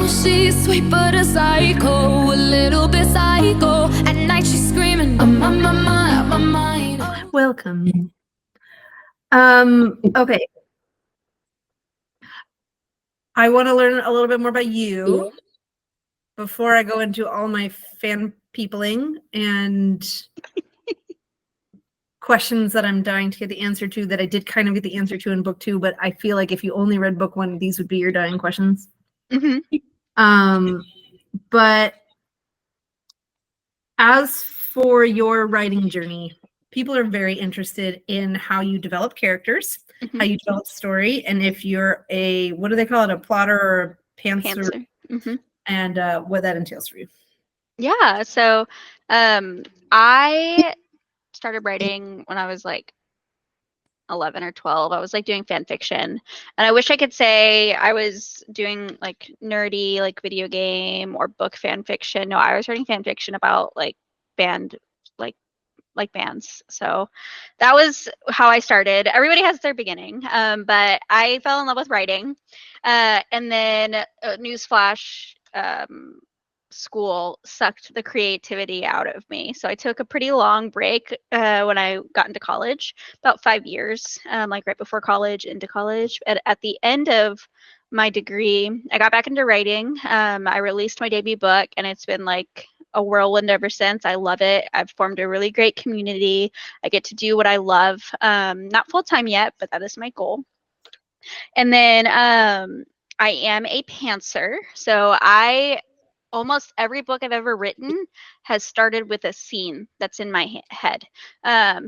she's sweet but a psycho, a little bit psycho. At night she's screaming, I'm on my mind, my mind. Welcome. Okay. I want to learn a little bit more about you before I go into all my fan peopling and questions that I'm dying to get the answer to that I did kind of get the answer to in book 2, but I feel like if you only read book 1, these would be your dying questions. But as for your writing journey, people are very interested in how you develop characters, how you develop story, and if you're a, what do they call it, a plotter or a pantser, and what that entails for you. Yeah, so I started writing when I was like 11 or 12. I was like doing fan fiction, and I wish I could say I was doing like nerdy like video game or book fan fiction. No, I was writing fan fiction about like bands. So that was how I started. Everybody has their beginning, but I fell in love with writing, and then newsflash, school sucked the creativity out of me. So I took a pretty long break when I got into college, about 5 years, like right before college, into college. At the end of my degree, I got back into writing. I released my debut book, and it's been like a whirlwind ever since. I love it. I've formed a really great community. I get to do what I love. Not full time yet, but that is my goal. And then I am a pantser. So almost every book I've ever written has started with a scene that's in my head.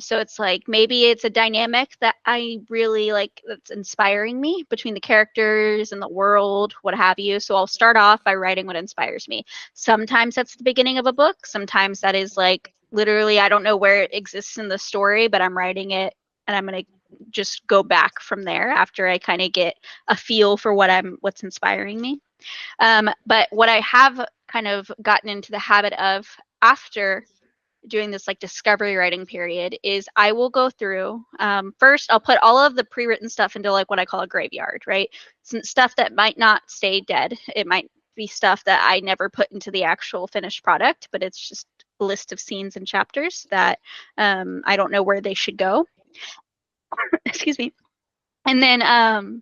So it's like, maybe it's a dynamic that I really like, that's inspiring me between the characters and the world, what have you. So I'll start off by writing what inspires me. Sometimes that's the beginning of a book. Sometimes that is like, literally, I don't know where it exists in the story, but I'm writing it and I'm going to just go back from there after I kind of get a feel for what's inspiring me. But what I have kind of gotten into the habit of after doing this like discovery writing period is I will go through, first I'll put all of the pre-written stuff into like what I call a graveyard, right? Some stuff that might not stay dead. It might be stuff that I never put into the actual finished product, but it's just a list of scenes and chapters that I don't know where they should go. Excuse me. And then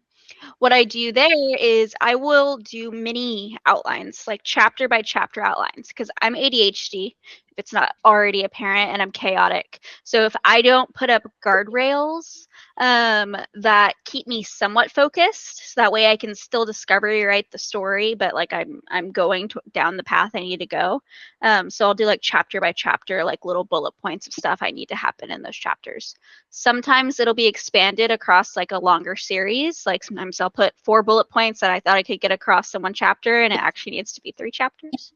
what I do there is I will do mini outlines, like chapter by chapter outlines, because I'm ADHD, if it's not already apparent, and I'm chaotic. So if I don't put up guardrails that keep me somewhat focused, so that way I can still discovery write the story, but like I'm going down the path I need to go. So I'll do like chapter by chapter, like little bullet points of stuff I need to happen in those chapters. Sometimes it'll be expanded across like a longer series. Like sometimes I'll put 4 bullet points that I thought I could get across in one chapter, and it actually needs to be 3 chapters.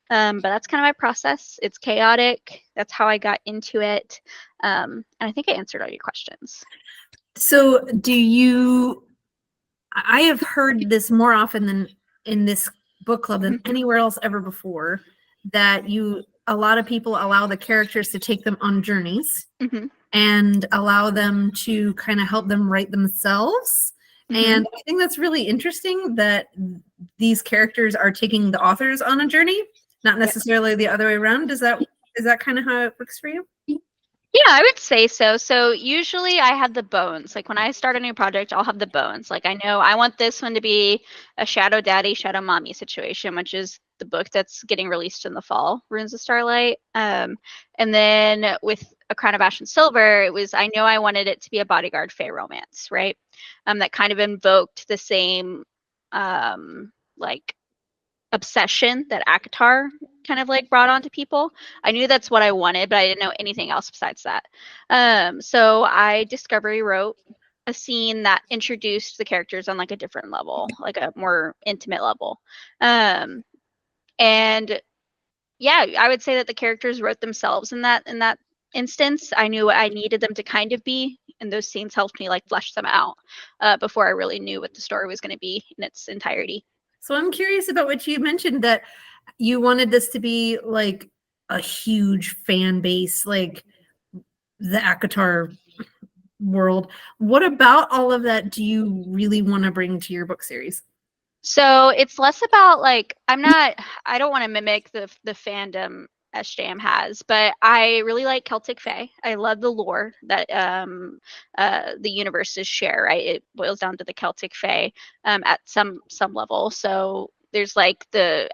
But that's kind of my process. It's chaotic. That's how I got into it. And I think I answered all your questions. So I have heard this more often than in this book club than anywhere else ever before, that a lot of people allow the characters to take them on journeys and allow them to kind of help them write themselves. And I think that's really interesting that these characters are taking the authors on a journey, not necessarily the other way around. Is that kind of how it works for you? Yeah, I would say so. So usually I have the bones. Like when I start a new project, I'll have the bones. Like I know I want this one to be a Shadow Daddy, Shadow Mommy situation, which is the book that's getting released in the fall, Runes of Starlight. And then with A Crown of Ash and Silver, I know I wanted it to be a bodyguard fae romance, right? That kind of invoked the same like obsession that ACOTAR kind of like brought onto people. I knew that's what I wanted, but I didn't know anything else besides that. So I discovery wrote a scene that introduced the characters on like a different level, like a more intimate level. And yeah, I would say that the characters wrote themselves in that instance. I knew what I needed them to kind of be, and those scenes helped me like flesh them out before I really knew what the story was going to be in its entirety. So I'm curious about what you mentioned, that you wanted this to be like a huge fan base, like the ACOTAR world. What about all of that do you really want to bring to your book series? So it's less about like I don't want to mimic the fandom SJM has, but I really like Celtic Fae. I love the lore that the universes share, right? It boils down to the Celtic Fae at some level. So there's like the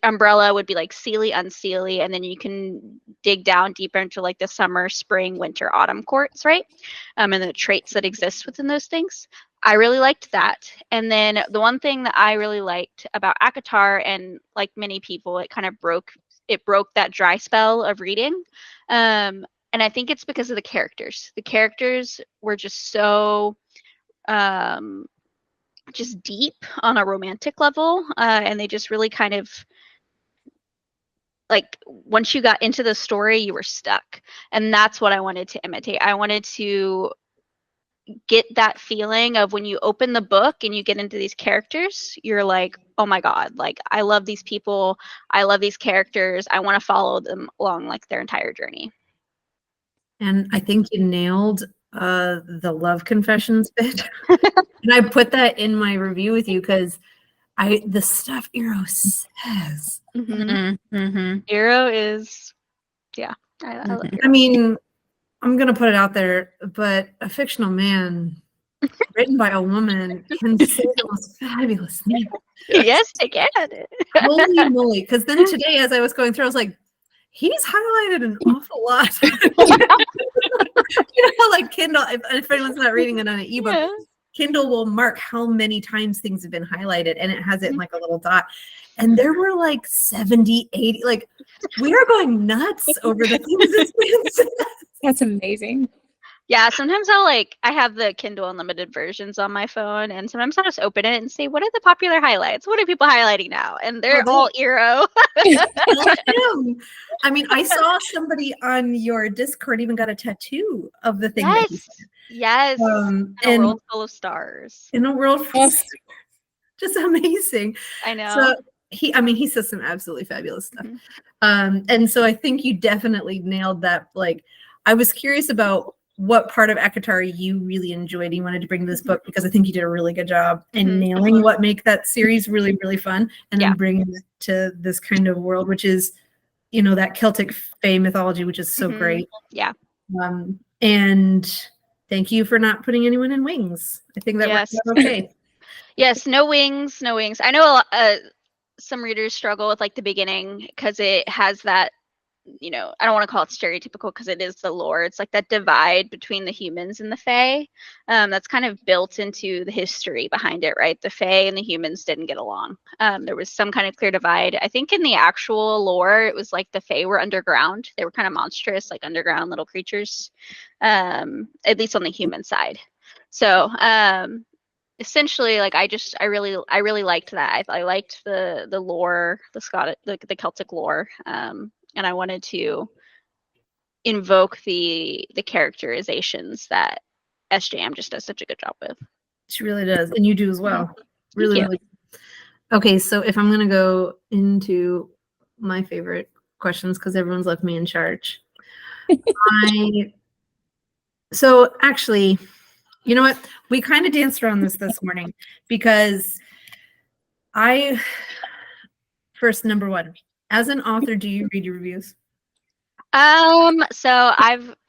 umbrella would be like Seelie, Unseelie, and then you can dig down deeper into like the summer, spring, winter, autumn courts, right? And the traits that exist within those things. I really liked that. And then the one thing that I really liked about ACOTAR, and like many people, it kind of broke that dry spell of reading. And I think it's because of the characters. The characters were just so just deep on a romantic level. And they just really kind of like once you got into the story, you were stuck. And that's what I wanted to imitate. I wanted to get that feeling of when you open the book and you get into these characters, you're like, oh my God, like I love these people. I love these characters. I want to follow them along like their entire journey. And I think you nailed the love confessions bit. And I put that in my review with you because the stuff Eero says. Eero is, yeah, I love Eero. I mean, I'm going to put it out there, but a fictional man written by a woman can say the most fabulous things. Yes, I can. Holy moly. Because then today, as I was going through, I was like, he's highlighted an awful lot. You know, like Kindle, if anyone's not reading it on an ebook, yeah. Kindle will mark how many times things have been highlighted, and it has it in like a little dot. And there were like 70, 80, like we are going nuts over the things that's been said. That's amazing. Yeah, sometimes I have the Kindle Unlimited versions on my phone, and sometimes I'll just open it and say, what are the popular highlights? What are people highlighting now? And they're all Eero. I mean, I saw somebody on your Discord even got a tattoo of the thing. Yes. Yes. In a world full of stars. In a world full of stars. Just amazing. I know. So he says some absolutely fabulous stuff. And so I think you definitely nailed that. Like, I was curious about what part of ACOTAR you really enjoyed. You wanted to bring this book because I think you did a really good job in nailing what make that series really, really fun, and then bringing it to this kind of world, which is, you know, that Celtic Fae mythology, which is so great. Yeah. And thank you for not putting anyone in wings. I think that worked out okay. Yes, no wings, no wings. I know some readers struggle with like the beginning because it has that, you know, I don't want to call it stereotypical because it is the lore. It's like that divide between the humans and the Fae. That's kind of built into the history behind it, right? The Fae and the humans didn't get along. There was some kind of clear divide. I think in the actual lore, it was like the Fae were underground. They were kind of monstrous, like underground little creatures, at least on the human side. So essentially, like I really liked that. I liked the lore, the Celtic lore. And I wanted to invoke the characterizations that SJM just does such a good job with. She really does, and you do as well. Really, really. Okay, so if I'm gonna go into my favorite questions because everyone's left me in charge. So actually, you know what? We kind of danced around this morning because number one. As an author, do you read your reviews? So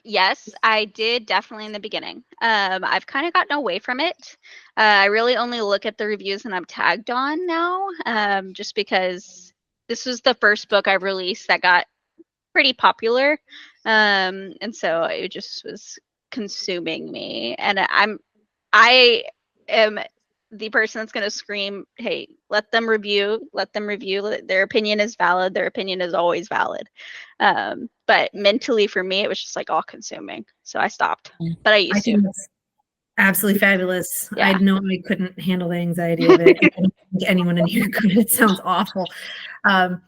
yes, I did definitely in the beginning. I've kind of gotten away from it. I really only look at the reviews that I'm tagged on now, just because this was the first book I've released that got pretty popular. And so it just was consuming me. And I am the person that's going to scream, hey, let them review. Their opinion is valid. Their opinion is always valid. But mentally for me, it was just like all consuming. So I stopped, but I used to. Absolutely fabulous. Yeah. I know I couldn't handle the anxiety of it. I don't think anyone in here could. It sounds awful. I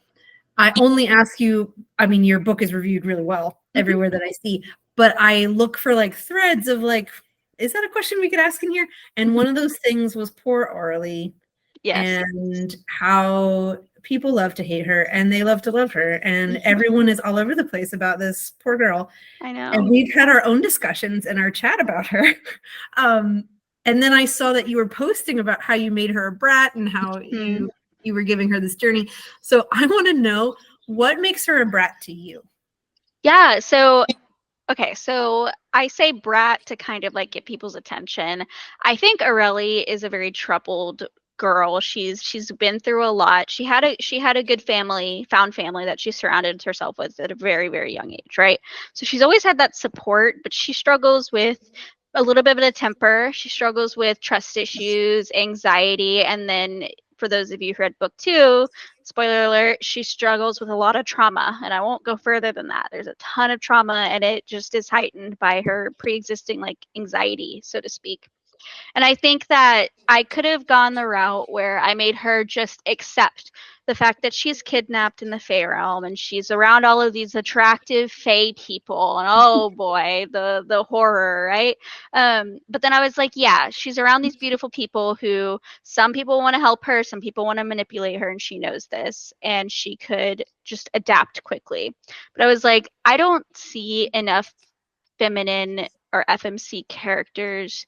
only ask you, I mean, your book is reviewed really well everywhere that I see, but I look for like threads of like, is that a question we could ask in here? And one of those things was poor Orly. Yes. And how people love to hate her and they love to love her. And everyone is all over the place about this poor girl. I know. And we've had our own discussions in our chat about her. And then I saw that you were posting about how you made her a brat and how you were giving her this journey. So I want to know, what makes her a brat to you? Yeah, so okay, so I say brat to kind of like get people's attention. I think Aurelie is a very troubled girl. She's been through a lot. She had a good family, found family that she surrounded herself with at a very, very young age, right? So she's always had that support, but she struggles with a little bit of a temper. She struggles with trust issues, anxiety, and then for those of you who read book 2, spoiler alert, she struggles with a lot of trauma, and I won't go further than that. There's a ton of trauma, and it just is heightened by her pre-existing like anxiety, so to speak. And I think that I could have gone the route where I made her just accept the fact that she's kidnapped in the Fae realm and she's around all of these attractive Fae people. And oh boy, the horror, right? But then I was like, yeah, she's around these beautiful people who some people want to help her, some people want to manipulate her, and she knows this. And she could just adapt quickly. But I was like, I don't see enough feminine or FMC characters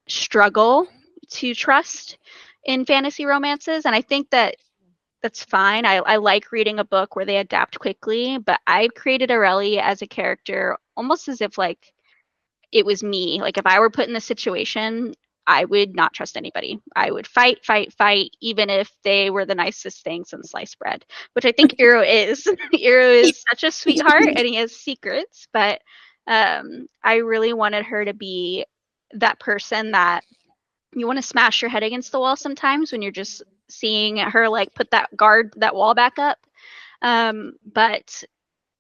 struggle to trust in fantasy romances, and I think that that's fine. I like reading a book where they adapt quickly, but I created Aurelie as a character almost as if like it was me. Like if I were put in this situation, I would not trust anybody. I would fight, even if they were the nicest thing since sliced bread, which I think Eero is. Eero is such a sweetheart and he has secrets, but I really wanted her to be that person that you want to smash your head against the wall sometimes when you're just seeing her like put that wall back up. But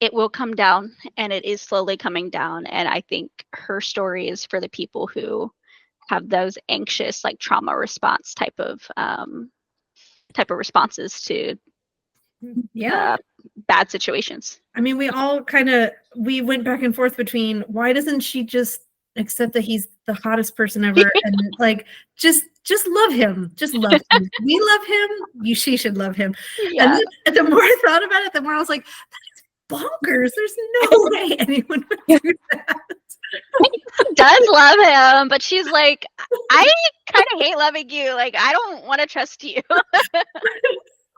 it will come down, and it is slowly coming down. And I think her story is for the people who have those anxious, like trauma response type of responses to bad situations. I mean, we all we went back and forth between why doesn't she just accept that he's the hottest person ever and like just love him, just love him. We love him. She should love him. Yeah. And the more I thought about it, the more I was like, that is bonkers. There's no way anyone would do that. She does love him, but she's like, I kind of hate loving you. Like, I don't want to trust you.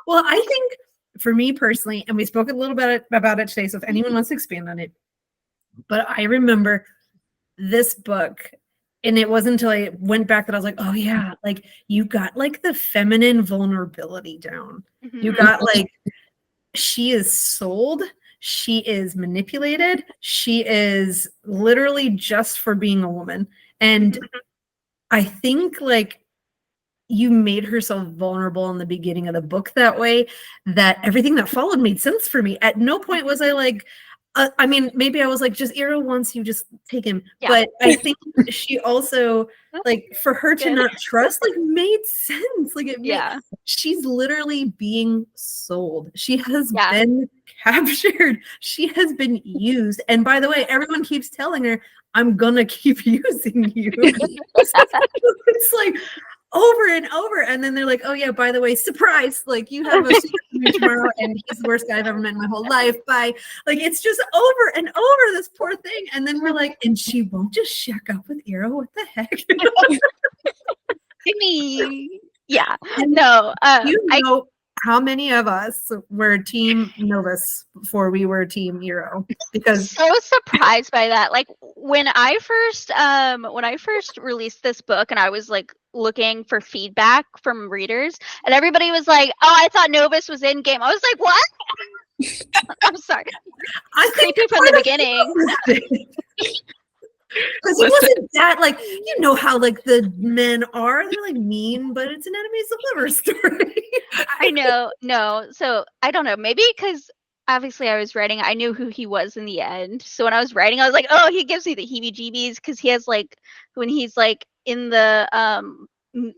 Well, I think for me personally, and we spoke a little bit about it today, so if anyone wants to expand on it, but I remember this book, and it wasn't until I went back that I was like, oh yeah, like you got like the feminine vulnerability down. Mm-hmm. You got like, she is sold, she is manipulated, she is literally just for being a woman. And I think like you made her so vulnerable in the beginning of the book that way that everything that followed made sense for me. At no point was I like, I mean, maybe I was like, just Eero wants you, just take him. Yeah. But I think she also, like, for her to not trust, like, made sense. Like, she's literally being sold. She has been captured. She has been used. And by the way, everyone keeps telling her, I'm gonna keep using you. It's like over and over, and then they're like, oh yeah, by the way, surprise, like you have a secret for me tomorrow, and he's the worst guy I've ever met in my whole life. Bye. Like it's just over and over, this poor thing. And then we're like, and she won't just shack up with Eero. What the heck? I mean, yeah, no. You know how many of us were Team Novus before we were Team Eero? Because so surprised by that. Like when I first released this book, and I was like looking for feedback from readers, and everybody was like, "Oh, I thought Novus was in game." I was like, "What?" I'm sorry. I think creepy from the beginning. Because he wasn't that, like, you know how like the men are, they're like mean, but it's an enemies of lover story. I know. No, so I don't know, maybe because obviously I was writing, I knew who he was in the end, so when I was writing I was like, oh, he gives me the heebie-jeebies, because he has like when he's like in the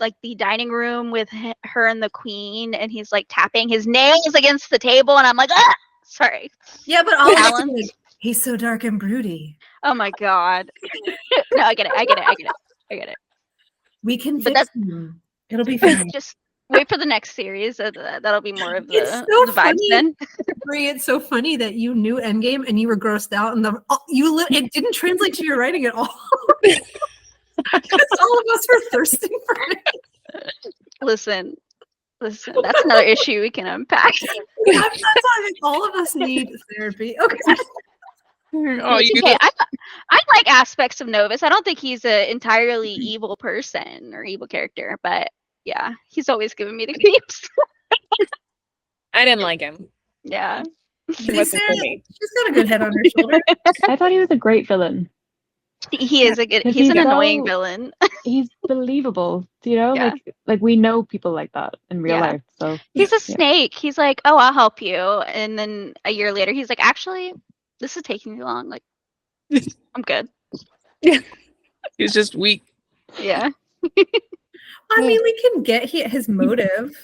like the dining room with her and the queen, and he's like tapping his nails against the table, and I'm like, ah, sorry. Yeah, but all like, he's so dark and broody. Oh my god. No, I get it. We can fix him. It'll be fine. Just wait for the next series. That'll be more of the vibes then. It's so funny that you knew Endgame and you were grossed out, and it didn't translate to your writing at all. Because all of us are thirsting for it. Listen, that's another issue we can unpack. I'm not talking. All of us need therapy. Okay. Oh, you Okay, I like aspects of Novus. I don't think he's an entirely evil person or evil character, but yeah, he's always giving me the creeps. I didn't like him. Yeah. He wasn't for me. She's got a good head on her shoulder. I thought he was a great villain. He is a good. Because He's an he's annoying so- villain. He's believable, you know. Yeah. Like we know people like that in real Yeah. life. So He's a yeah. snake. He's like, "Oh, I'll help you," and then a year later, he's like, "Actually, this is taking too long. Like, I'm good." He's just weak. Yeah. I mean, we can get his motive.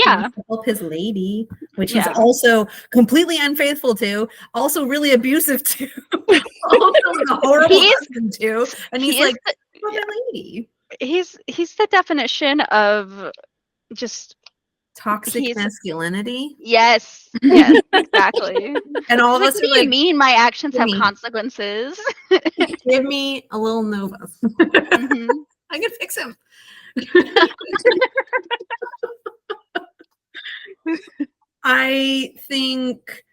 Yeah. To help his lady, which Yeah. he's also completely unfaithful to, also really abusive to, also a horrible He is- husband to, and he's he is like, "Oh, my lady." He's the definition of just Toxic He's- masculinity, yes, exactly. and all of Like, us what do are you like, mean my actions have Jimmy. consequences? "Give me a little Nova. Mhm. I can fix him." I think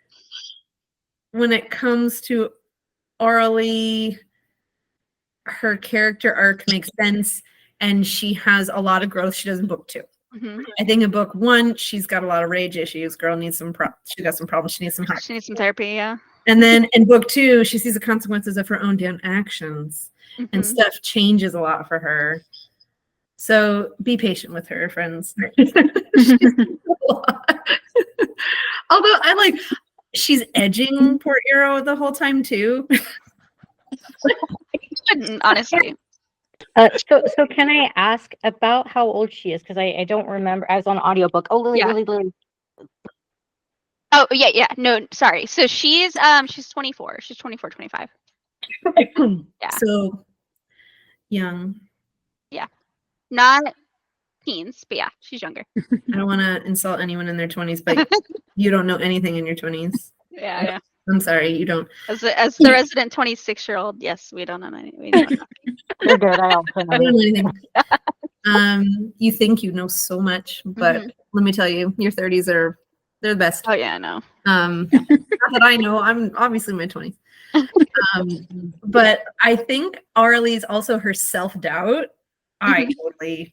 when it comes to Orly, her character arc makes sense, and she has a lot of growth she does in book 2. Mhm. I think in book 1, she's got a lot of rage issues. Girl needs some she got some problems. She needs some help. She needs some therapy, yeah. And then in book 2, she sees the consequences of her own damn actions, and Mhm. stuff changes a lot for her. So be patient with her, friends. Although she's edging poor Eero the whole time too. Shouldn't, honestly. So can I ask about how old she is? Because I don't remember. I was on audiobook. Oh, Lily, Yeah. Lily. Oh, yeah. No, sorry. So she's 24. She's 24, 25. Yeah. So young. Not teens, but yeah, she's younger. I don't want to insult anyone in their 20s, but you don't know anything in your 20s. Yeah. I'm sorry, you don't. As the resident 26-year-old, yes, we don't know anything. We don't know. You're good. I also I know. don't know anything. You think you know so much, but let me tell you, your 30s they're the best. Oh yeah, I know. Not that I know. I'm obviously in my 20s. But I think Arlie's also her self-doubt. I totally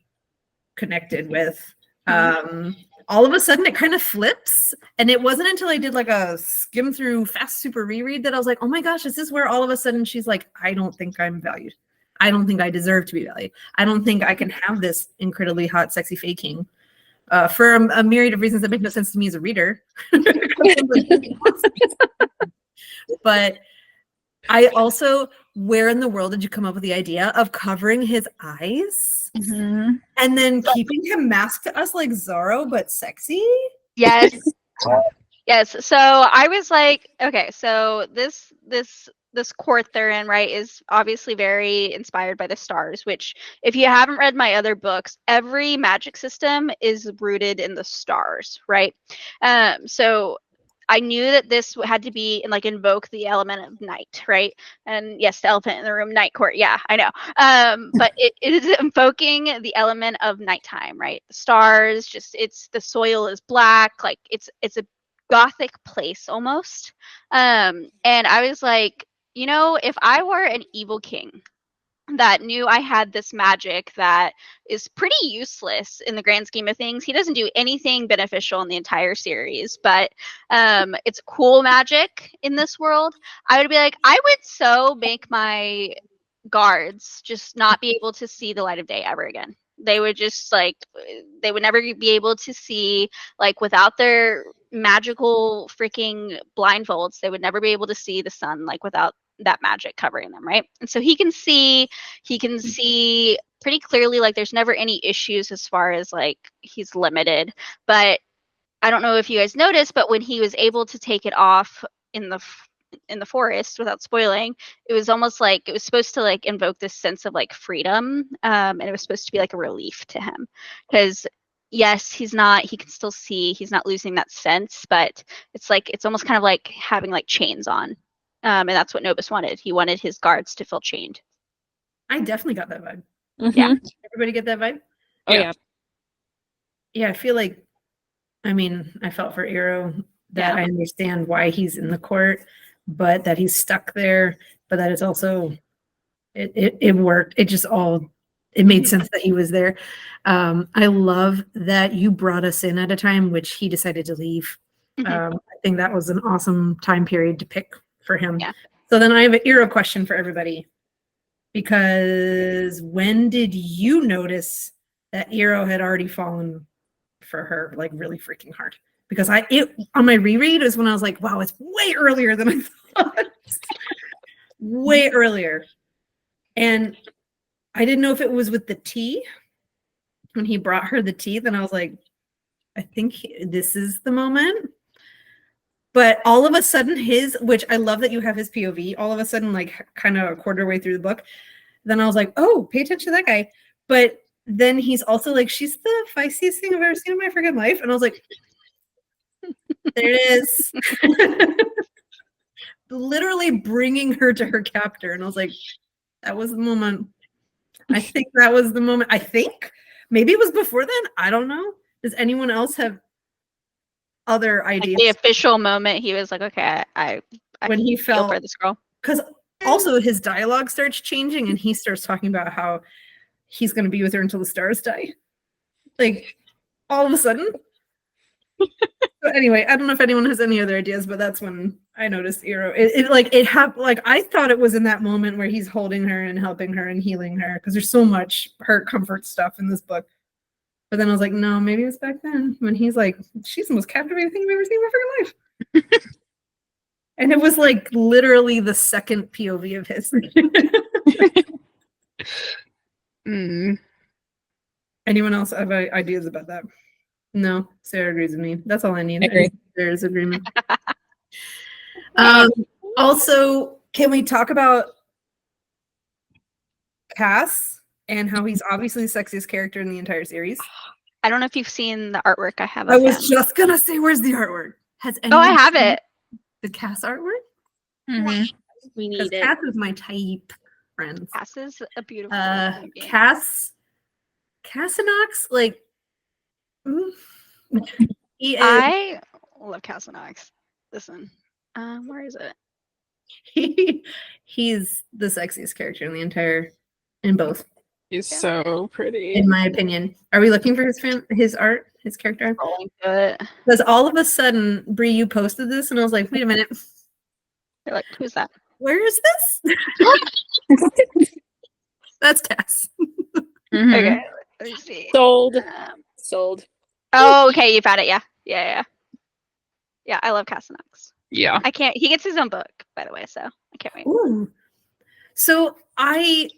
connected with. All of a sudden it kind of flips, and it wasn't until I did like a skim through fast super reread that I was like, oh my gosh, is this where all of a sudden she's like, I don't think I'm valued. I don't think I deserve to be valued. I don't think I can have this incredibly hot, sexy faking. For a myriad of reasons that make no sense to me as a reader. But I also, where in the world did you come up with the idea of covering his eyes and then keeping him masked to us like Zorro, but sexy? Yes. Yes. So I was like, okay, so this court they're in, right, is obviously very inspired by the stars, which if you haven't read my other books, every magic system is rooted in the stars, right? So I knew that this had to be like invoke the element of night, right? And yes, the elephant in the room, night court. Yeah, I know. But it is invoking the element of nighttime, right? The stars, the soil is black, like it's a gothic place almost. And I was like, if I were an evil king that knew I had this magic that is pretty useless in the grand scheme of things. He doesn't do anything beneficial in the entire series, but it's cool magic in this world. I would be like, I would so make my guards just not be able to see the light of day ever again. They would just they would never be able to see, like, without their magical freaking blindfolds, they would never be able to see the sun, like, without that magic covering them, right? And so he can see pretty clearly, like, there's never any issues as far as like he's limited. But I don't know if you guys noticed, but when he was able to take it off in the forest without spoiling, it was almost like it was supposed to like invoke this sense of like freedom, and it was supposed to be like a relief to him, because yes, he can still see, he's not losing that sense, but it's almost kind of like having like chains on. And that's what Novus wanted. He wanted his guards to feel chained. I definitely got that vibe. Yeah. Everybody get that vibe? Oh yeah. Yeah, I feel like, I mean, I felt for Eero that Yeah. I understand why he's in the court, but that he's stuck there, but that it's also, it worked. It just all, it made sense that he was there. I love that you brought us in at a time which he decided to leave. I think that was an awesome time period to pick for him. Yeah. So then I have an Eero question for everybody. Because when did you notice that Eero had already fallen for her like really freaking hard? Because on my reread is when I was like, wow, it's way earlier than I thought. Way earlier. And I didn't know if it was with the tea. When he brought her the tea, then I was like, I think this is the moment. But all of a sudden which I love that you have his POV, all of a sudden, like kind of a quarter way through the book, then I was like, oh, pay attention to that guy. But then he's also like, she's the feistiest thing I've ever seen in my freaking life. And I was like, there it is. Literally bringing her to her captor. And I was like, that was the moment. I think that was the moment. I think maybe it was before then. I don't know. Does anyone else have other ideas? Like the official moment he was like, okay, I when he feel felt for this girl. Because also his dialogue starts changing and he starts talking about how he's going to be with her until the stars die. Like all of a sudden. But anyway, I don't know if anyone has any other ideas, but that's when I noticed Eero. I thought it was in that moment where he's holding her and helping her and healing her because there's so much hurt comfort stuff in this book. But then I was like, no, maybe it was back then when he's like, she's the most captivating thing I've ever seen in my freaking life. And it was like literally the second POV of his. Anyone else have ideas about that? No, Sarah agrees with me. That's all I need. I agree. There's agreement. Also, can we talk about Cass and how he's obviously the sexiest character in the entire series? I don't know if you've seen the artwork I have. I was just gonna say, where's the artwork? Has Oh, I anyone have seen it. the Cass artwork? We Because need it. Cass is my type, friends. Cass is a beautiful human being. Cassinox, like he is, I love Cassinox. Listen, where is it? he's the sexiest character in both, He's so pretty. in my opinion. Are we looking for his art, his character? Rolling through it. Because all of a sudden, Bree, you posted this, and I was like, wait a minute, You're like, who's that? where is this? That's Cass. Okay, let me see. Sold. Sold. Oh, okay, you found it. Yeah. Yeah, I love Cassinox. Yeah. I can't. He gets his own book, by the way, so I can't wait. Ooh. So I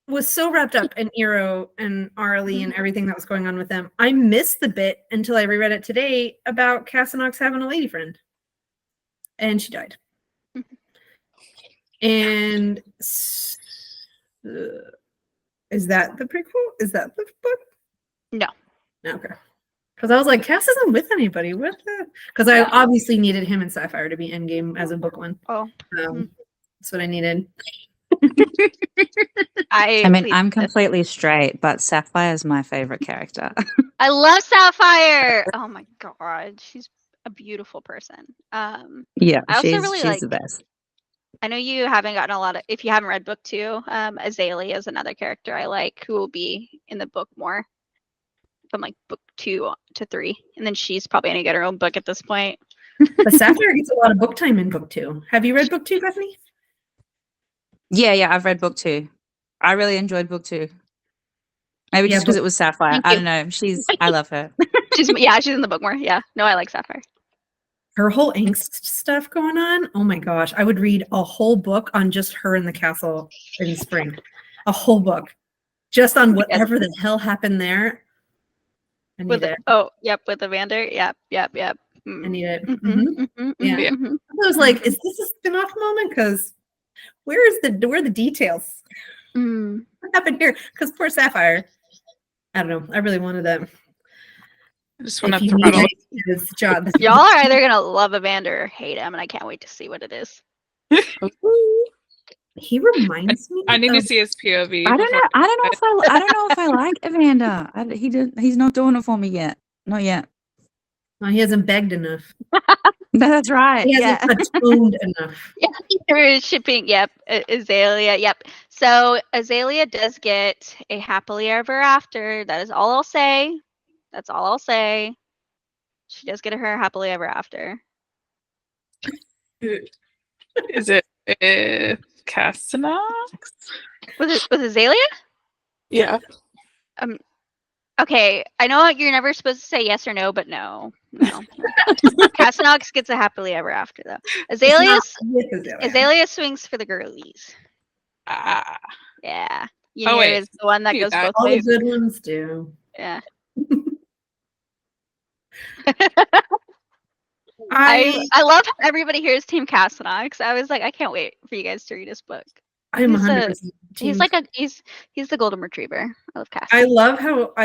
was so wrapped up in Eero and Arlie and everything that was going on with them. I missed the bit until I reread it today about Cassinox having a lady friend. And she died. And is that the prequel? Is that the book? No. Okay. Because I was like, Cass isn't with anybody. What the? Because I obviously needed him and Sapphire to be endgame as a book one. Oh. That's what I needed. I mean, I'm completely straight, but Sapphire is my favorite character. I love Sapphire. Oh my god, she's a beautiful person. Yeah, I also she's really the best. I know you haven't gotten a lot of. If you haven't read book 2, Azalea is another character I like who will be in the book more. From like book 2 to 3, and then she's probably gonna get her own book at this point. But Sapphire gets a lot of book time in book 2. Have you read book 2, Bethany? Yeah, I've read book 2. I really enjoyed book 2. Maybe just because it was Sapphire. I don't know. I love her. she's in the book more. Yeah, no, I like Sapphire. Her whole angst stuff going on. Oh my gosh, I would read a whole book on just her in the castle in spring. A whole book, just on whatever the hell happened there. I need it. With Evander. Yep. I need it. Yeah. I was like, is this a spin-off moment? Because where are the details? What happened here? Because poor Sapphire. I don't know. I really wanted that. I just want to If you throttle. need his job. Y'all are either gonna love Evander or hate him, and I can't wait to see what it is. He reminds me. I need to of- see his POV. I don't before know. I don't know if I like Evander. He's not doing it for me yet. Not yet. Well, he hasn't begged enough. That's right. He Yeah. hasn't atoned enough. Yeah, you're shipping. Yep, Azalea. Yep. So Azalea does get a happily ever after. That is all I'll say. That's all I'll say. She does get her happily ever after. Is it Castanox? Was Azalea? Yeah. Okay, I know you're never supposed to say yes or no, but no. Castanox gets a happily ever after though. Azalea swings for the girlies. Ah. Yeah. Oh, wait. Is the one that Dude, goes that- both All the ways. good ones do. Yeah. I love how everybody here is Team Castanox. I was like, I can't wait for you guys to read his book. I'm He's 100%. He's like he's the golden retriever. I love Cass. I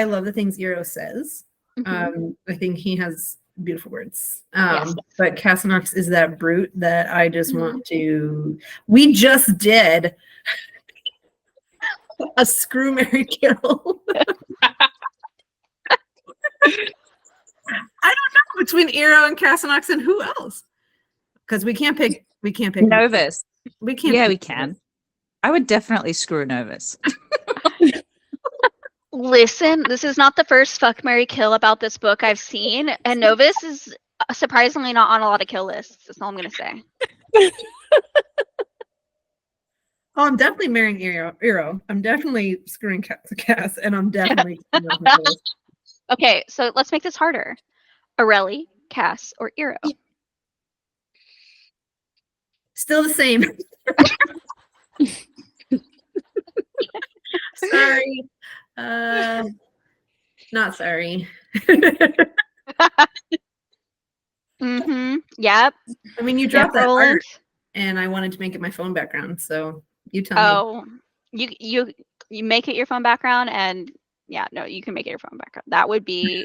love the things Eero says. Mhm. I think he has beautiful words. Yes. But Cassanox is that brute that I just Mhm. want to. We just did a screw Mary kill. I don't know between Eero and Cassanox and who else. Because we can't pick. Novus. We can't. Yeah, pick we can. I would definitely screw Novus. Listen, this is not the first fuck Mary kill about this book I've seen, and Novus is surprisingly not on a lot of kill lists. That's all I'm gonna say. Oh, I'm definitely marrying Eero. I'm definitely screwing Cass, and I'm definitely. Okay, so let's make this harder. Arelli, Cass, or Eero? Still the same. Sorry. Not sorry. Mm-hmm. Yep. I mean, you dropped that Roland. art, and I wanted to make it my phone background. So you tell me. Oh, you make it your phone background, and yeah, no, you can make it your phone background. That would be.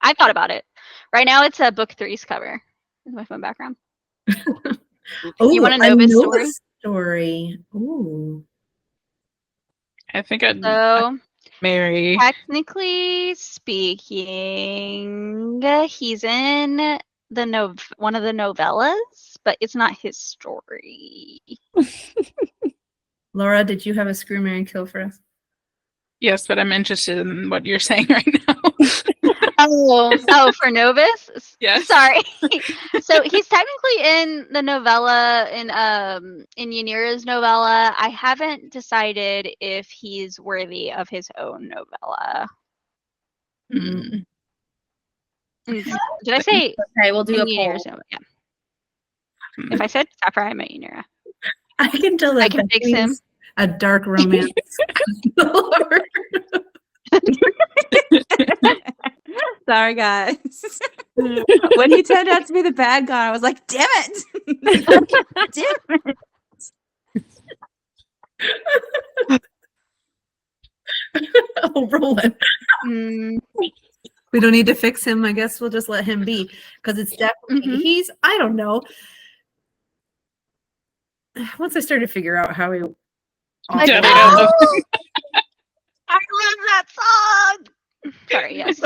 I thought about it. Right now, it's a book 3's cover. Is my phone background. Oh, You want a a Novus Nova story? story. Ooh. I think I'd So marry. technically speaking, he's in the one of the novellas, but it's not his story. Laura, did you have a screw Mary kill for us? Yes, but I'm interested in what you're saying right now. Oh, for Novus? Yes. Sorry. So he's technically in the novella in Yanira's novella. I haven't decided if he's worthy of his own novella. Mm. Did I say Okay, we'll do in a Yanira's poll. novella? Yeah. If I said Sapphire, I meant Yanira. I can tell that I can fix him. a dark romance. Sorry, guys. When he turned out to be the bad guy, I was like, damn it. Damn it. Oh, Roland. We don't need to fix him. I guess we'll just let him be. Because it's definitely, I don't know. Once I started to figure out how he. I Yeah, know! I love that song. Sorry, yes.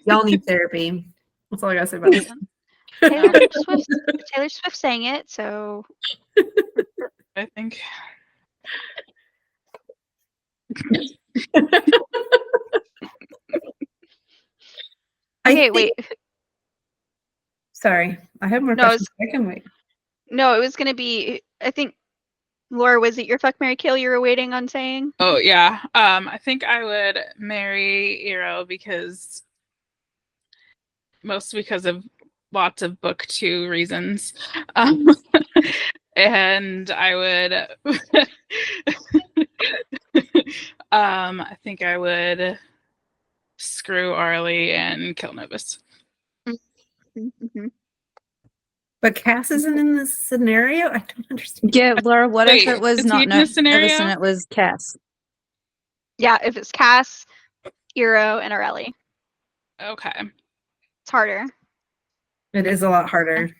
Y'all need therapy. That's all I gotta say about this. Taylor Swift sang it, so I think. okay, wait. Sorry, I have more No, questions. I can wait. No, it was gonna be. I think, Laura, was it your fuck Mary kill you were waiting on saying? Oh yeah. I think I would marry Eero because of lots of book 2 reasons. And I would I think I would screw Arlie and kill Novus. Mm-hmm. But Cass isn't in this scenario? I don't understand. Yeah, Laura, what Wait, if it was is he not in this scenario? Novus and it was Cass? Yeah, if it's Cass, Eero, and Arelli. Okay. It's harder. It is a lot harder.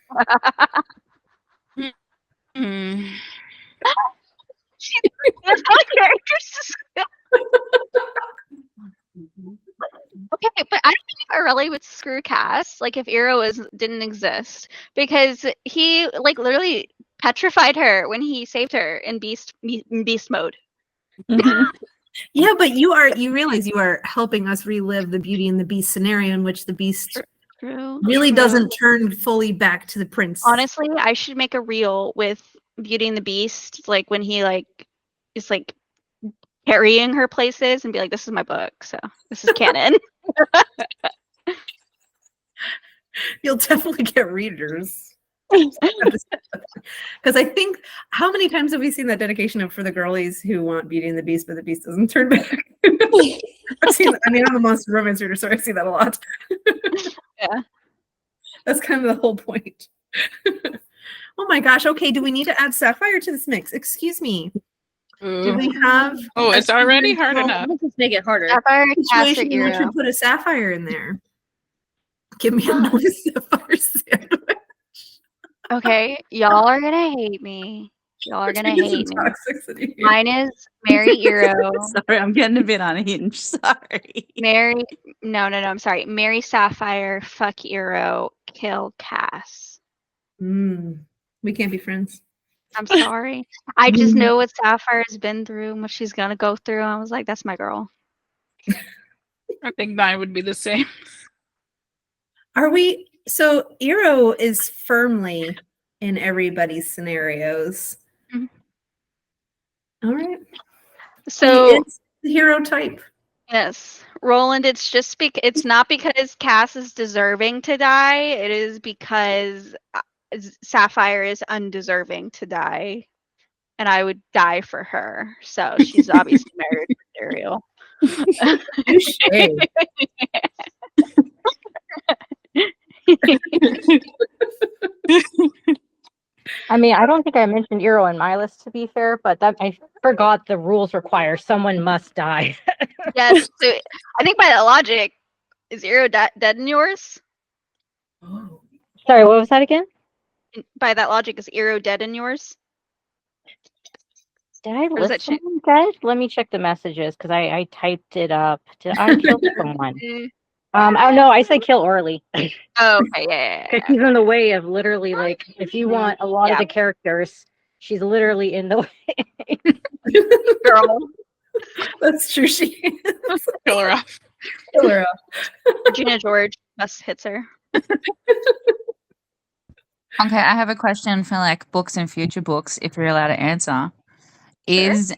Hmm. That's all characters. Okay, but I don't think I really would screw Cass, like if Eero didn't exist, because he like literally petrified her when he saved her in beast mode. Yeah, but you realize you are helping us relive the Beauty and the Beast scenario in which the Beast True. really doesn't turn fully back to the prince. Honestly, I should make a reel with Beauty and the Beast, like when he like is like carrying her places, and be like, "This is my book, so this is canon." You'll definitely get readers. Because I think, how many times have we seen that dedication of for the girlies who want Beauty and the Beast, but the Beast doesn't turn back? I've seen that. I mean, I'm a monster romance reader, so I see that a lot. Yeah. That's kind of the whole point. Oh my gosh. Okay, do we need to add Sapphire to this mix? Excuse me. Do we have Oh, it's already hard enough. Let's just make it harder. Sapphire, Cass, or situation in which we Eero. put a Sapphire in there? Give me a nice Sapphire sandwich. Okay, y'all are gonna hate me. Y'all are gonna Bring some hate me. toxicity here. Mine is marry Eero. Sorry, I'm getting a bit unhinged. Sorry. No, I'm sorry. Marry Sapphire, fuck Eero, kill Cass. We can't be friends. I'm sorry. I just know what Sapphire's been through and what she's gonna go through. I was like, that's my girl. I think mine would be the same. Are we? So Eero is firmly in everybody's scenarios. Mhm. All right. So He is the hero type. yes, Roland, it's just it's not because Cass is deserving to die. It is because Sapphire is undeserving to die, and I would die for her. So she's obviously married to Ariel. Touché. I mean, I don't think I mentioned Eero in my list, to be fair, but that I forgot the rules require someone must die. Yes, so I think by that logic, is Eero dead in yours? Oh. Sorry, what was that again? By that logic, is Eero dead in yours? Did I does list that change? someone dead? Let me check the messages because I typed it up. Did I kill someone? Oh no, I said kill Orly. Oh, okay, yeah. Because she's in the way of literally, like, if you want a lot of the characters, she's literally in the way. Girl, That's true. She is. Kill her off. Kill her off. Regina George best hits her. Okay, I have a question for like books and future books, if you're allowed to answer. Sure. Is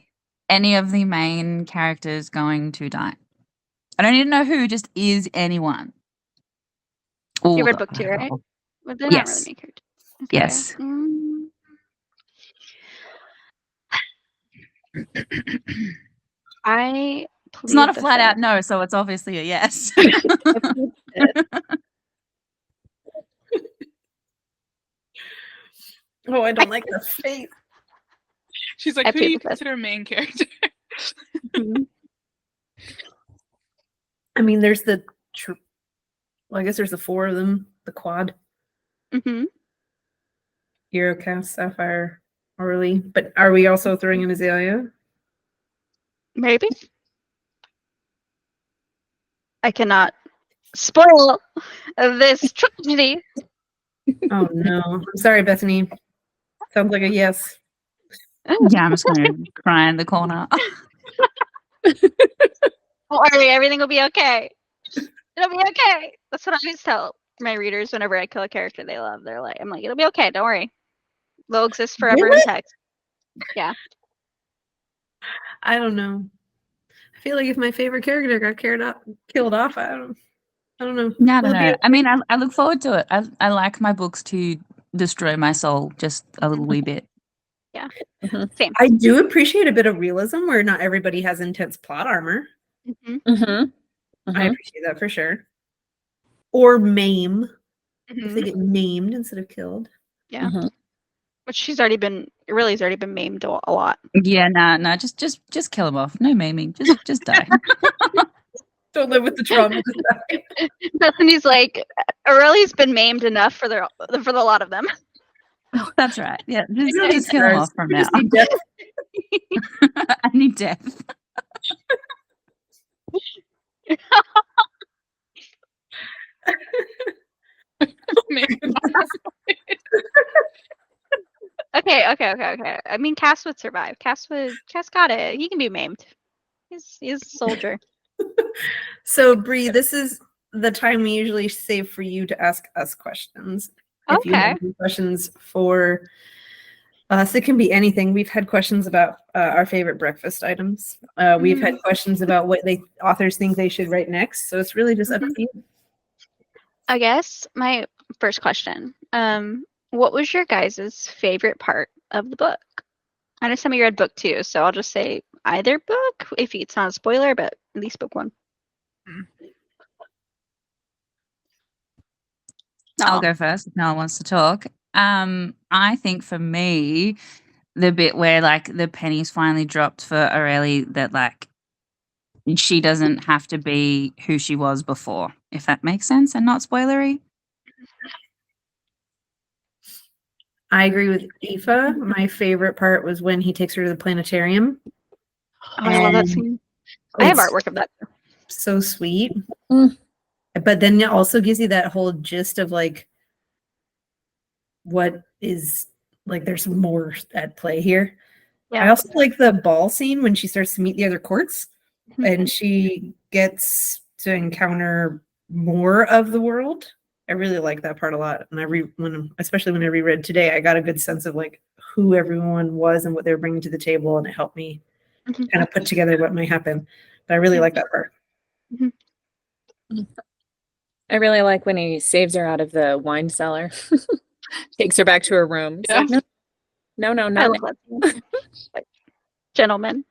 any of the main characters going to die? I don't need to know who, just is anyone. You read book 2, right? Well, they're not really Yes. main characters. Yes. I It's not a plead the flat out fifth. no, so it's obviously a yes. Oh, I don't like the face. She's like, I who do plead you the fifth. consider main character? I mean, there's the. Well, I guess there's the 4 of them. The quad. Mm-hmm. Eero, Cass, Sapphire, Orly. But are we also throwing in Azalea? Maybe. I cannot spoil this tragedy. Oh no. I'm sorry, Bethany. Sounds like a yes. Yeah, I'm just going to cry in the corner. Don't worry, everything will be okay. It'll be okay. That's what I always tell my readers whenever I kill a character they love. I'm like, it'll be okay. Don't worry. They'll exist forever in Really? text. Yeah. I don't know. I feel like if my favorite character got killed off, I don't know. No, I don't Will it be know. I mean, I look forward to it. I like my books to destroy my soul just a little wee bit. Yeah. Same. I do appreciate a bit of realism where not everybody has intense plot armor. I appreciate that for sure. Or maim. If they get maimed instead of killed. Yeah. Which she's already been maimed a lot. Yeah, no, just kill him off. No maiming. Just die. Don't live with the trauma. Bethany's like, Aurelia's been maimed enough for the lot of them. That's right. Yeah, just kill him off from now. Just need death. I need death. Okay. I mean, Cass would survive. Cass got it. He can be maimed. He's a soldier. So, Bree, this is the time we usually save for you to ask us questions. If you have any questions for us, it can be anything. We've had questions about our favorite breakfast items. We've had questions about what authors think they should write next. So it's really just up to you. I guess my first question, what was your guys' favorite part of the book? I know some of you read book 2, so I'll just say either book, if it's not a spoiler, but at least book 1. I'll go first if no one wants to talk. I think for me, the bit where like the pennies finally dropped for Aurelie, that like she doesn't have to be who she was before, if that makes sense and not spoilery. I agree with Aoife. My favorite part was when he takes her to the planetarium. I love that scene. I have artwork of that. So sweet. But then it also gives you that whole gist of like what is like there's more at play here. Yeah. I also like the ball scene when she starts to meet the other courts and she gets to encounter more of the world. I really like that part a lot. And especially when I reread today, I got a good sense of like who everyone was and what they were bringing to the table, and it helped me kind of put together what might happen. But I really like that part. I really like when he saves her out of the wine cellar, takes her back to her room. Yeah. Like, no. I love that. Gentlemen.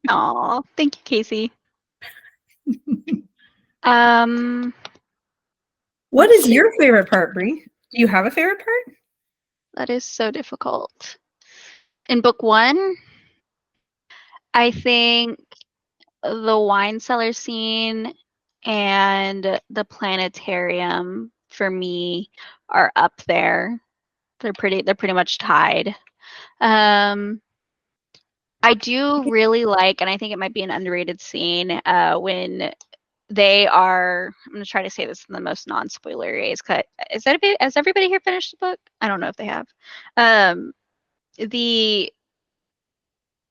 Aw, thank you, Casey. What is your favorite part, Bree? Do you have a favorite part? That is so difficult. In book 1, I think the wine cellar scene and the planetarium for me are up there. They're pretty much tied. I do really like, and I think it might be an underrated scene, when they are, I'm going to try to say this in the most non-spoilery ways. Has everybody here finished the book? I don't know if they have.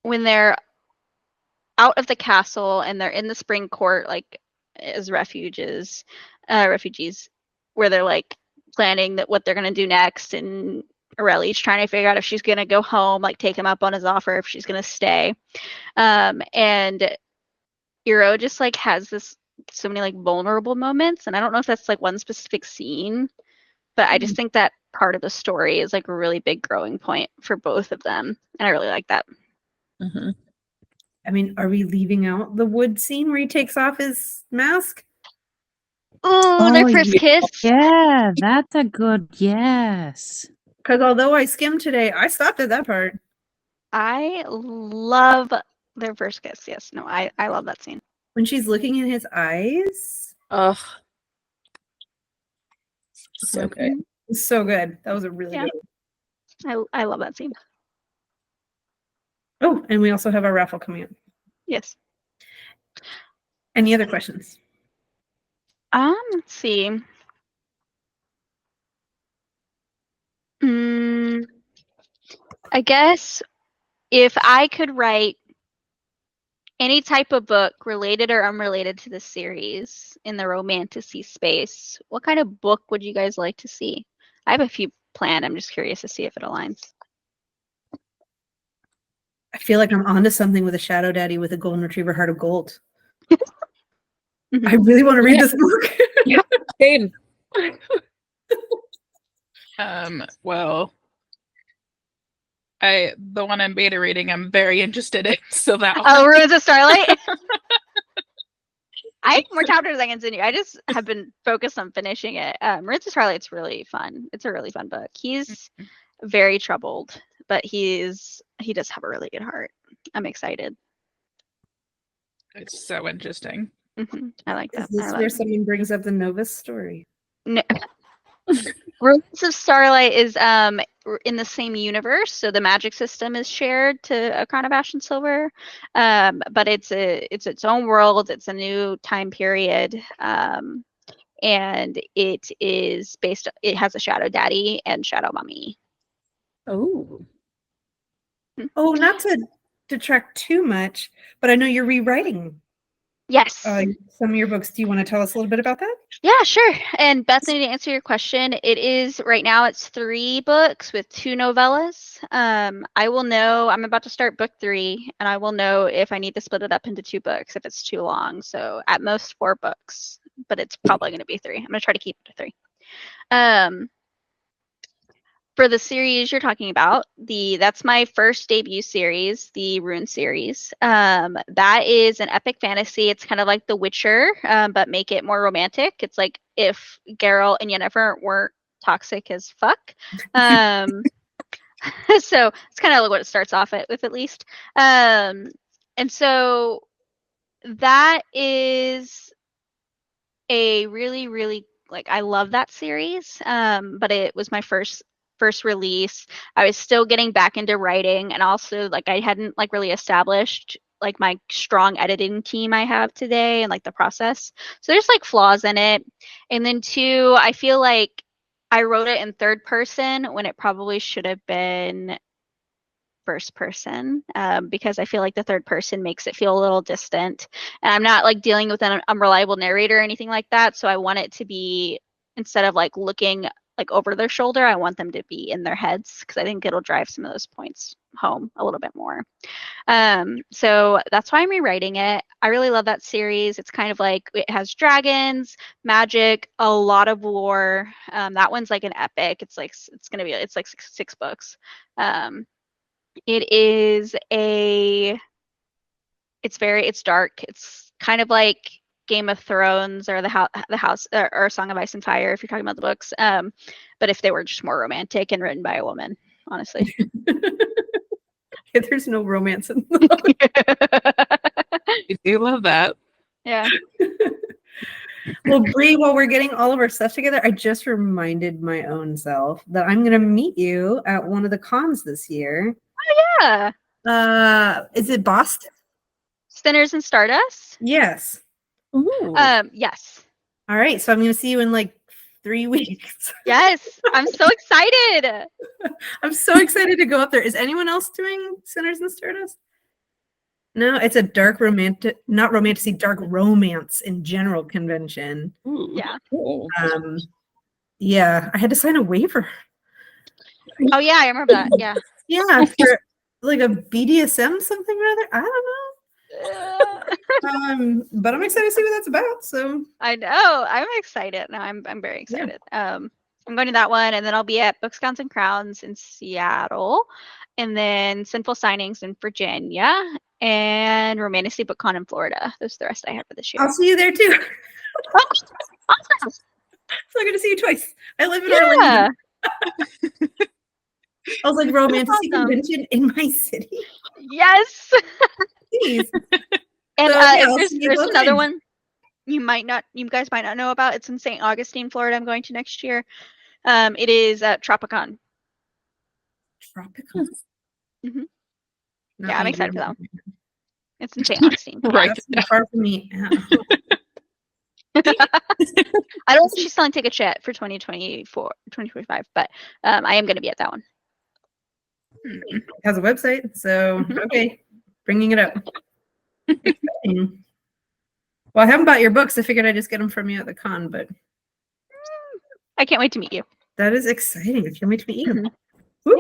When they're out of the castle and they're in the spring court, like as refugees, where they're like planning what they're going to do next, and Aurelie's trying to figure out if she's going to go home, like take him up on his offer, if she's going to stay. And Eero just like has so many like vulnerable moments, and I don't know if that's like one specific scene, but I just think that part of the story is like a really big growing point for both of them, and I really like that. I mean, are we leaving out the wood scene where he takes off his mask? Oh, their first kiss. Yeah, that's a good yes. Because although I skimmed today, I stopped at that part. I love their first kiss. Yes, no, I love that scene. When she's looking in his eyes. Oh, so good. So good. That was a really good. I love that scene. Oh, and we also have our raffle coming up. Yes. Any other questions? Let's see. I guess if I could write any type of book related or unrelated to the series in the romantasy space, what kind of book would you guys like to see? I have a few planned. I'm just curious to see if it aligns. I feel like I'm onto something with a shadow daddy with a golden retriever heart of gold. I really want to read this book. Yeah, same. Well, the one I'm beta reading, I'm very interested in. So that Ruins of Starlight. I have more chapters I can continue. I just have been focused on finishing it. Ruins of Starlight's really fun. It's a really fun book. He's very troubled, but he does have a really good heart. I'm excited. It's so interesting. I like Is that. this where someone brings up the Novus story? No. Ruins of Starlight is in the same universe, so the magic system is shared to A Crown of Ash and Silver, but it's its own world. It's a new time period, and it is based. It has a Shadow Daddy and Shadow Mommy. Oh. Oh, not to detract too much, but I know you're rewriting Yes. some of your books. Do you want to tell us a little bit about that? Yeah, sure. And Bethany, to answer your question, it is right now it's 3 books with 2 novellas. I will know, I'm about to start book 3, and I will know if I need to split it up into 2 books if it's too long. So at most 4 books, but it's probably going to be 3. I'm going to try to keep it to 3. For the series you're talking about, that's my first debut series, the Rune series. That is an epic fantasy. It's kind of like The Witcher, but make it more romantic. It's like if Geralt and Yennefer weren't toxic as fuck. So it's kind of like what it starts off with, at least. And so that is a really, really, like, I love that series. But it was my first release. I was still getting back into writing, and also like I hadn't like really established like my strong editing team I have today and like the process. So there's like flaws in it. And then 2, I feel like I wrote it in 3rd person when it probably should have been 1st person, because I feel like the 3rd person makes it feel a little distant, and I'm not like dealing with an unreliable narrator or anything like that. So I want it to be, instead of like looking like over their shoulder, I want them to be in their heads, because I think it'll drive some of those points home a little bit more. So that's why I'm rewriting it. I really love that series. It's kind of like, it has dragons, magic, a lot of lore. That one's like an epic. It's like 6 books. It's dark. It's kind of like Game of Thrones or the House or Song of Ice and Fire, if you're talking about the books. But if they were just more romantic and written by a woman, honestly. Yeah, there's no romance in them. I do love that. Yeah. Well, Bree, while we're getting all of our stuff together, I just reminded my own self that I'm going to meet you at one of the cons this year. Oh, yeah. Is it Boston? Sinners and Stardust? Yes. Ooh. Yes. All right. So I'm going to see you in like 3 weeks. Yes. I'm so excited. I'm so excited to go up there. Is anyone else doing Sinners and Stardust? No, it's a dark not romantic, dark romance in general convention. Ooh. Yeah. Cool. Yeah, I had to sign a waiver. Oh, yeah, I remember that. Yeah. Yeah, for like a BDSM something or other. I don't know. But I'm excited to see what that's about. So I know. I'm excited. No, I'm very excited. Yeah. I'm going to that one, and then I'll be at Books, Gowns, and Crowns in Seattle, and then Sinful Signings in Virginia, and Romantic BookCon in Florida. Those are the rest I have for this year. I'll see you there too. Awesome. So I'm going to see you twice. I live in Orlando. I was like, romantic convention in my city. Yes. Jeez. And So, there's another one you guys might not know about. It's in St. Augustine, Florida. I'm going to next year. It is Tropicon. Tropicon. Mm-hmm. Yeah, I'm excited for that one. It's in St. Augustine. Right. That's far from me. I don't know if she's selling tickets yet for 2025, but I am going to be at that one. It has a website, so okay, bringing it up. Exciting. Well, I haven't bought your books. I figured I'd just get them from you at the con, but I can't wait to meet you. that is exciting. I can't wait to meet you. Yeah.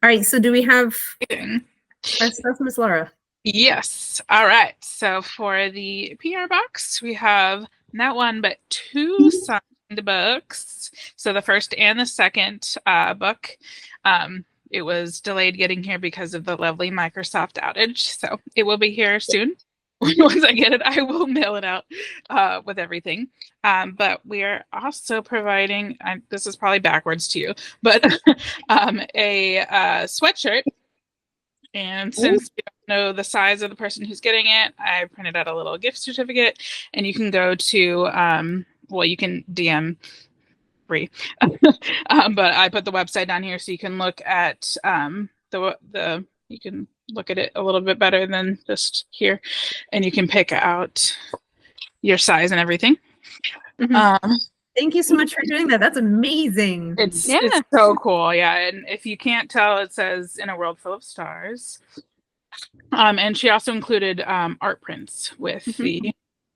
All right, so do we have our stuff, Miss Laura? Yes. All right. So for the PR box, we have not 1 but 2 signed books. So the first and the second book, it was delayed getting here because of the lovely Microsoft outage. So it will be here soon. Once I get it, I will mail it out with everything. But we are also providing, this is probably backwards to you, but a sweatshirt. And since know the size of the person who's getting it, I printed out a little gift certificate, and you can go to well, you can DM free, but I put the website down here so you can look at you can look at it a little bit better than just here, and you can pick out your size and everything. Thank you so much for doing that. That's amazing. It's so cool. Yeah. And if you can't tell, it says "In a World Full of Stars." And she also included art prints with the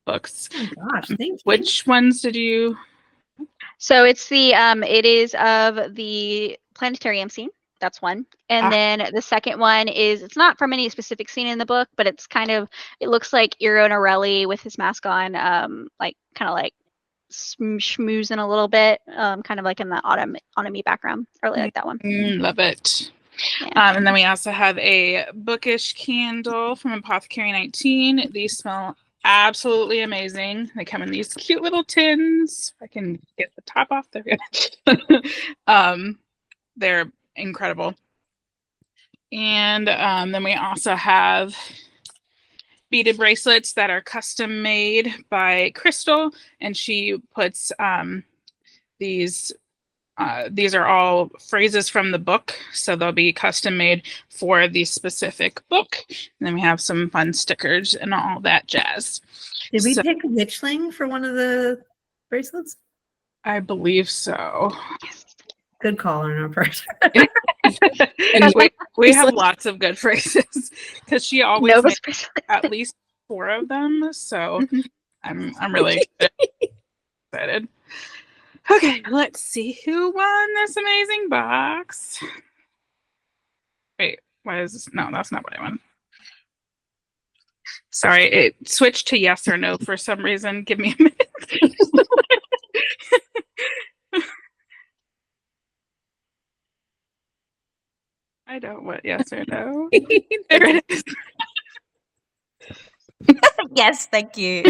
books. Oh my gosh, thank you. Which ones did you? So it's the it is of the planetarium scene. That's one. And then the second one is, it's not from any specific scene in the book, but it's kind of, it looks like Eero and Aurelie with his mask on, like kind of like schmoozing a little bit, kind of like in the autumn-y background. I really like that one. Love it. Yeah. And then we also have a bookish candle from Apothecary 19. These smell absolutely amazing. They come in these cute little tins. If I can get the top off, they're good. They're incredible. And then we also have beaded bracelets that are custom made by Crystal, and she puts these are all phrases from the book, so they'll be custom made for the specific book. And then we have some fun stickers and all that jazz. Did we pick Witchling for one of the bracelets? I believe so. Good call on our part. And we have lots of good phrases because she always makes at least 4 of them. So I'm really excited. Okay, let's see who won this amazing box. Wait, why is this? No, that's not what I won. Sorry, it switched to yes or no for some reason. Give me a minute. I don't want yes or no. There it is. Yes, thank you.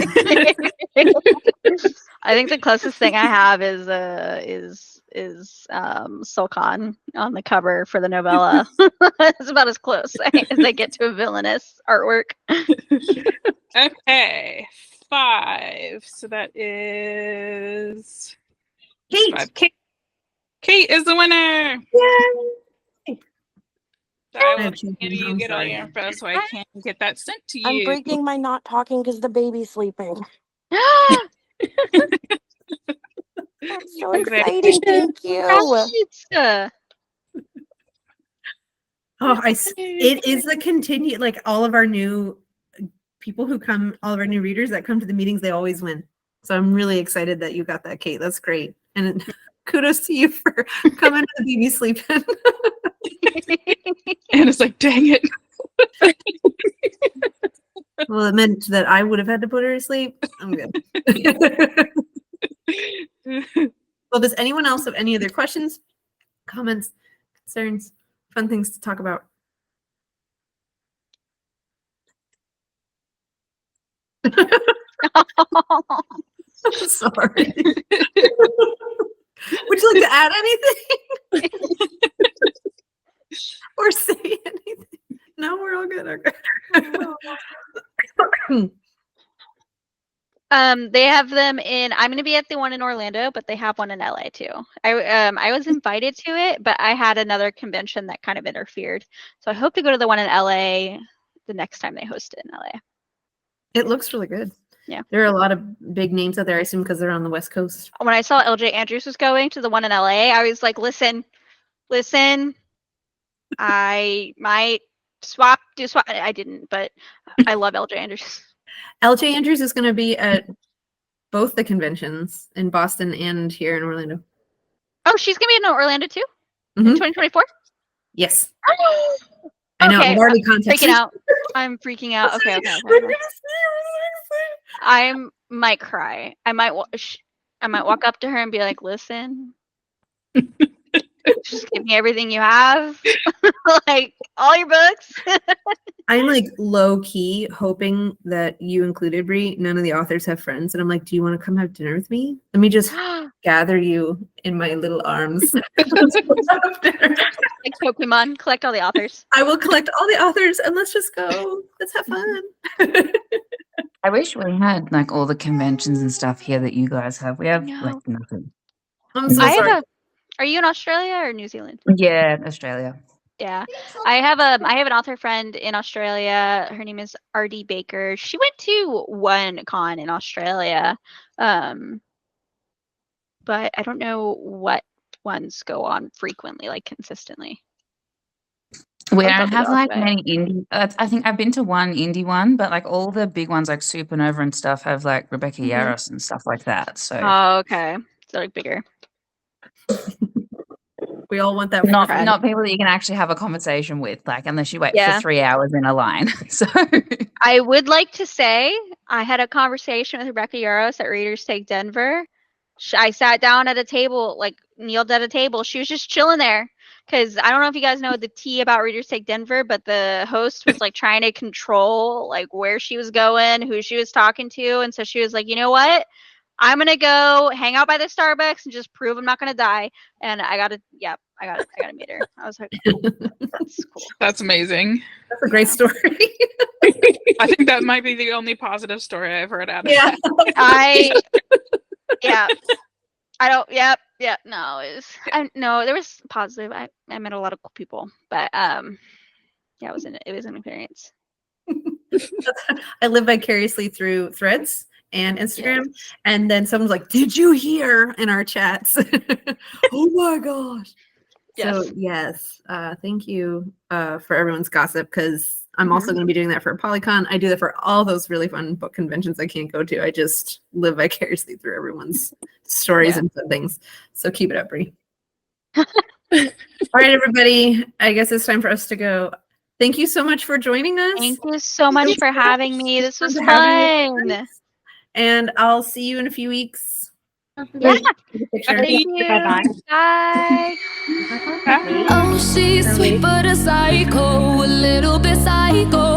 I think the closest thing I have is Sulcan on the cover for the novella. It's about as close as I get to a villainous artwork. Okay, 5. So that is Kate. 5. Kate is the winner. Yay! So I will give you get all your info so I can get that sent to you. I'm breaking my not talking because the baby's sleeping. That's so exciting. Thank you. It is the continued, like all of our new people who come, all of our new readers that come to the meetings, they always win. So I'm really excited that you got that, Kate. That's great. And kudos to you for coming to the baby sleeping. And it's like, dang it. Well, it meant that I would have had to put her to sleep. I'm good. Well, does anyone else have any other questions, comments, concerns, fun things to talk about? Sorry. Would you like to add anything? Or say anything? No, we're all good. Okay. They have them in. I'm going to be at the one in Orlando, but they have one in LA too. I was invited to it, but I had another convention that kind of interfered. So I hope to go to the one in LA the next time they host it in LA. It looks really good. Yeah, there are a lot of big names out there. I assume because they're on the West Coast. When I saw LJ Andrews was going to the one in LA, I was like, listen. I might do swap. I didn't, but I love LJ Andrews. LJ Andrews is going to be at both the conventions in Boston and here in Orlando. Oh, she's going to be in Orlando too? In 2024? Yes. I know. Okay. I'm already contacted. I'm freaking out. Okay. I might cry. I might walk up to her and be like, listen. Just give me everything you have, like all your books. I'm like low key hoping that you included, Brie. None of the authors have friends, and I'm like, do you want to come have dinner with me? Let me just gather you in my little arms. Let's go have dinner. Like Pokemon, collect all the authors. I will collect all the authors and let's just go. Let's have fun. I wish we had like all the conventions and stuff here that you guys have. We have No. like nothing. I'm so sorry. Are you in Australia or New Zealand? Yeah, Australia. Yeah, I have an author friend in Australia. Her name is RD Baker. She went to one con in Australia, but I don't know what ones go on frequently, like consistently. We don't have like many indie. I think I've been to one indie one, but like all the big ones like Supernova and stuff have like Rebecca Yarros and stuff like that. So okay, so like bigger. We all want that. Not people that you can actually have a conversation with, like unless you wait for 3 hours in a line. So I would like to say I had a conversation with Rebecca Yarros at Readers Take Denver. I sat down at a table, like kneeled at a table. She was just chilling there because I don't know if you guys know the tea about Readers Take Denver, but the host was like trying to control like where she was going, who she was talking to, and so she was like, you know what? I'm gonna go hang out by the Starbucks and just prove I'm not gonna die. And I gotta meet her. I was like, that's cool. That's amazing. That's a great story. I think that might be the only positive story I've heard out of that. No, there was positive. I met a lot of cool people, but it was an experience. I live vicariously through Threads and Instagram, and then someone's like, "Did you hear?" in our chats. Oh my gosh! Yes. So yes, thank you for everyone's gossip because I'm also going to be doing that for Polycon. I do that for all those really fun book conventions I can't go to. I just live vicariously through everyone's stories and fun things. So keep it up, Brie. All right, everybody. I guess it's time for us to go. Thank you so much for joining us. Thank you so much for having me. This was fun. And I'll see you in a few weeks. Yeah. Thank you. Bye-bye. Bye. Oh, she's sweet but a psycho, a little bit psycho.